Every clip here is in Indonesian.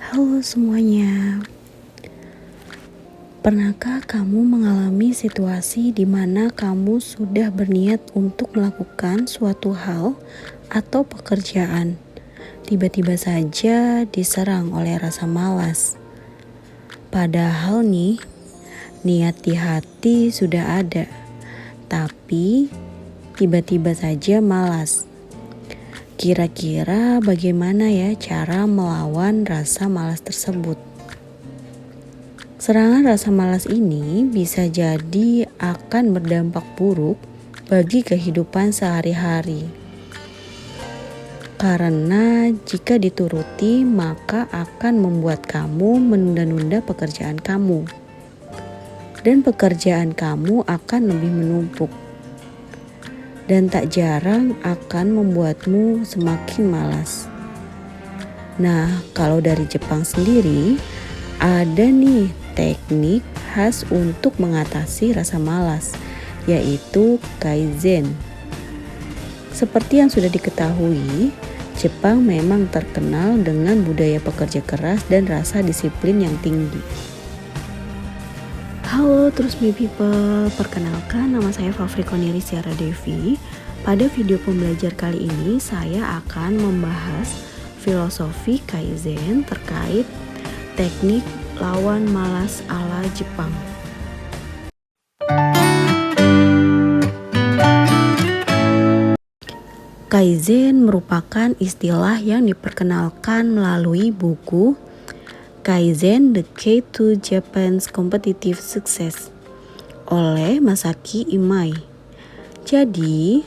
Halo semuanya, pernahkah kamu mengalami situasi di mana kamu sudah berniat untuk melakukan suatu hal atau pekerjaan, tiba-tiba saja diserang oleh rasa malas? Padahal nih, niat di hati sudah ada, tapi tiba-tiba saja malas. Kira-kira bagaimana ya cara melawan rasa malas tersebut? Serangan rasa malas ini bisa jadi akan berdampak buruk bagi kehidupan sehari-hari. Karena jika dituruti, maka akan membuat kamu menunda-nunda pekerjaan kamu. Dan pekerjaan kamu akan lebih menumpuk. Dan tak jarang akan membuatmu semakin malas. Nah, kalau dari Jepang sendiri, ada nih teknik khas untuk mengatasi rasa malas, yaitu kaizen. Seperti yang sudah diketahui, Jepang memang terkenal dengan budaya pekerja keras dan rasa disiplin yang tinggi. Halo Trust Me People, perkenalkan nama saya Fafri Koniri Siara Devi. Pada video pembelajar kali ini saya akan membahas filosofi kaizen terkait teknik lawan malas ala Jepang. Kaizen merupakan istilah yang diperkenalkan melalui buku Kaizen: The Key to Japan's Competitive Success oleh Masaaki Imai. Jadi,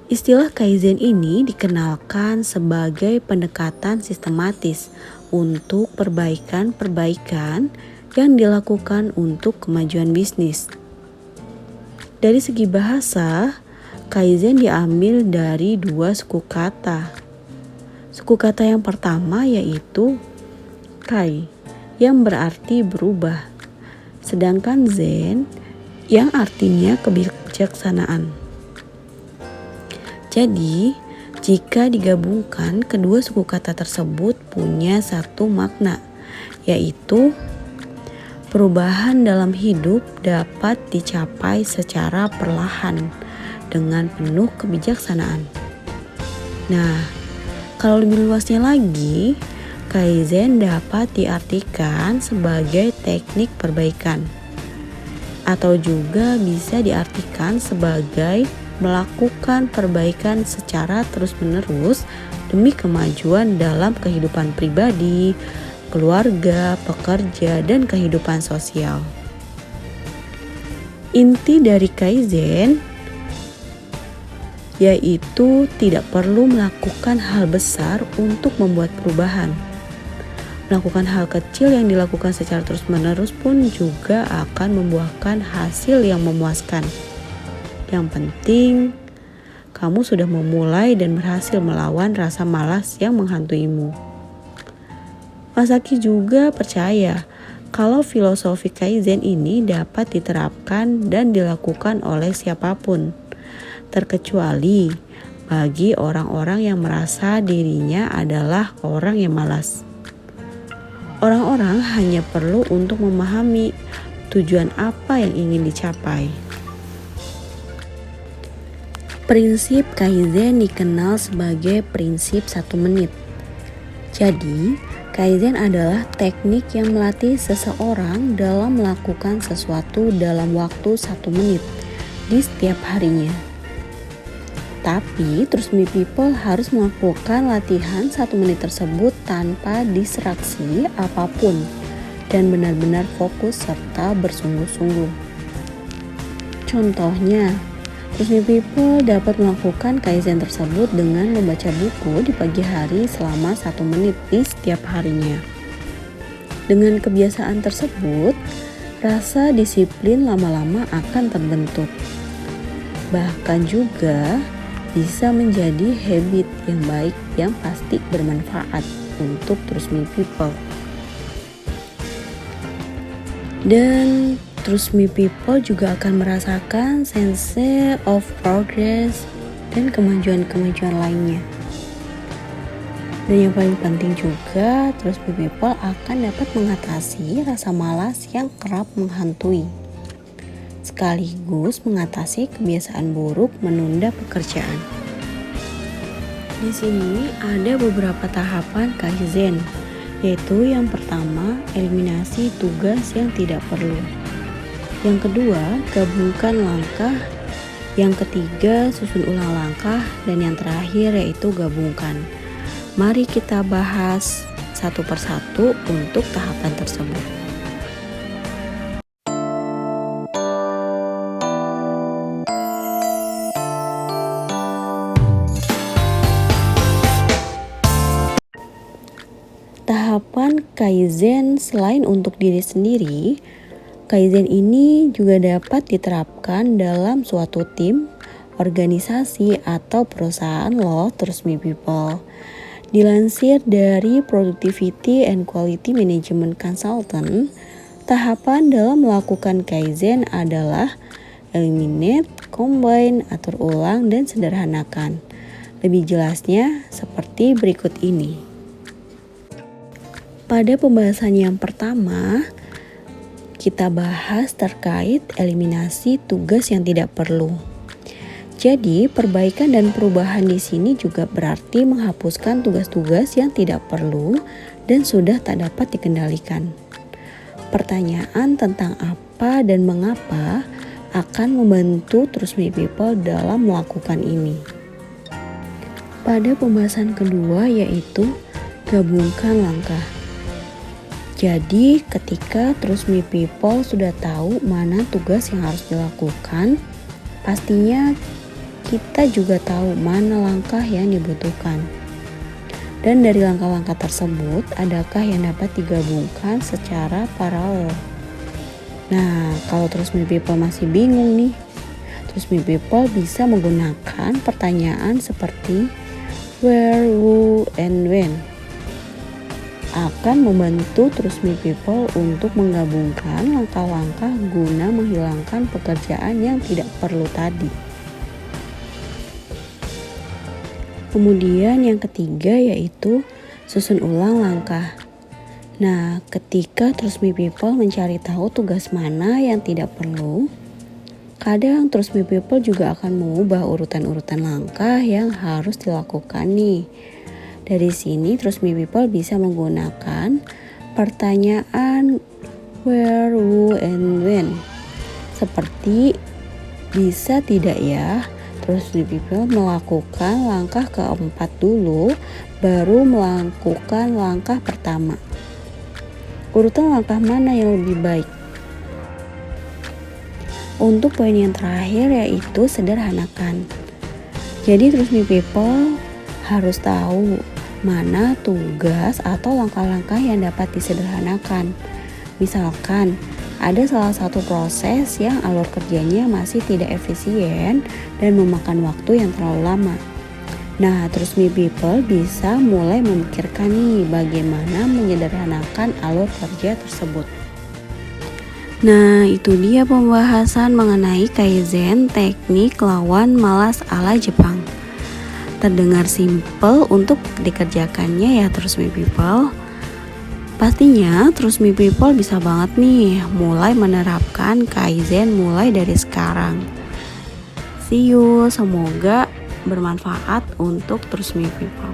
istilah kaizen ini dikenalkan sebagai pendekatan sistematis untuk perbaikan-perbaikan yang dilakukan untuk kemajuan bisnis. Dari segi bahasa, kaizen diambil dari dua suku kata. Suku kata yang pertama yaitu kai, yang berarti berubah, sedangkan zen yang artinya kebijaksanaan. Jadi, jika digabungkan, kedua suku kata tersebut punya satu makna, yaitu perubahan dalam hidup dapat dicapai secara perlahan dengan penuh kebijaksanaan. Nah, kalau lebih luasnya lagi, kaizen dapat diartikan sebagai teknik perbaikan, atau juga bisa diartikan sebagai melakukan perbaikan secara terus-menerus demi kemajuan dalam kehidupan pribadi, keluarga, pekerja, dan kehidupan sosial. Inti dari kaizen yaitu tidak perlu melakukan hal besar untuk membuat perubahan. Melakukan hal kecil yang dilakukan secara terus-menerus pun juga akan membuahkan hasil yang memuaskan. Yang penting, kamu sudah memulai dan berhasil melawan rasa malas yang menghantuimu. Masaaki juga percaya kalau filosofi kaizen ini dapat diterapkan dan dilakukan oleh siapapun, terkecuali bagi orang-orang yang merasa dirinya adalah orang yang malas. Orang-orang hanya perlu untuk memahami tujuan apa yang ingin dicapai. Prinsip kaizen dikenal sebagai prinsip 1 menit. Jadi, kaizen adalah teknik yang melatih seseorang dalam melakukan sesuatu dalam waktu 1 menit di setiap harinya. Tapi, Trust Me People harus melakukan latihan 1 menit tersebut tanpa distraksi apapun dan benar-benar fokus serta bersungguh-sungguh. Contohnya, Trust Me People dapat melakukan kaizen tersebut dengan membaca buku di pagi hari selama 1 menit di setiap harinya. Dengan kebiasaan tersebut, rasa disiplin lama-lama akan terbentuk. Bahkan juga bisa menjadi habit yang baik yang pasti bermanfaat untuk Trust Me People. Dan Trust Me People juga akan merasakan sense of progress dan kemajuan-kemajuan lainnya. Dan yang paling penting juga, terus me people akan dapat mengatasi rasa malas yang kerap menghantui, sekaligus mengatasi kebiasaan buruk menunda pekerjaan. Di sini ada beberapa tahapan Kaizen, yaitu yang pertama, eliminasi tugas yang tidak perlu. Yang kedua, gabungkan langkah. Yang ketiga, susun ulang langkah. Dan yang terakhir yaitu gabungkan. Mari kita bahas satu persatu untuk tahapan tersebut. Tahapan Kaizen selain untuk diri sendiri, Kaizen ini juga dapat diterapkan dalam suatu tim, organisasi, atau perusahaan loh, terus me people. Dilansir dari Productivity and Quality Management Consultant, tahapan dalam melakukan Kaizen adalah eliminate, combine, atur ulang, dan sederhanakan. Lebih jelasnya seperti berikut ini. Pada pembahasan yang pertama, kita bahas terkait eliminasi tugas yang tidak perlu. Jadi, perbaikan dan perubahan di sini juga berarti menghapuskan tugas-tugas yang tidak perlu dan sudah tak dapat dikendalikan. Pertanyaan tentang apa dan mengapa akan membantu terus me people dalam melakukan ini. Pada pembahasan kedua yaitu gabungkan langkah. Jadi, ketika terus me people sudah tahu mana tugas yang harus dilakukan, pastinya kita juga tahu mana langkah yang dibutuhkan. Dan dari langkah-langkah tersebut, adakah yang dapat digabungkan secara paralel? Nah, kalau terus me people masih bingung nih, terus me people bisa menggunakan pertanyaan seperti where, who, and when. Akan membantu terus me people untuk menggabungkan langkah-langkah guna menghilangkan pekerjaan yang tidak perlu tadi. Kemudian yang ketiga yaitu susun ulang langkah. Nah, ketika terus me people mencari tahu tugas mana yang tidak perlu, kadang terus me people juga akan mengubah urutan-urutan langkah yang harus dilakukan nih. Dari sini terus me people bisa menggunakan pertanyaan where, who, and when. Seperti bisa tidak ya terus me people melakukan langkah keempat dulu, baru melakukan langkah pertama. Urutan langkah mana yang lebih baik? Untuk poin yang terakhir yaitu sederhanakan. Jadi terus me people harus tahu mana tugas atau langkah-langkah yang dapat disederhanakan. Misalkan ada salah satu proses yang alur kerjanya masih tidak efisien dan memakan waktu yang terlalu lama. Nah, terus me people bisa mulai memikirkan nih bagaimana menyederhanakan alur kerja tersebut. Nah, itu dia pembahasan mengenai Kaizen, teknik lawan malas ala Jepang. Terdengar simple untuk dikerjakannya ya terus me people. Pastinya terus me people bisa banget nih mulai menerapkan Kaizen mulai dari sekarang. See you, semoga bermanfaat untuk terus me people.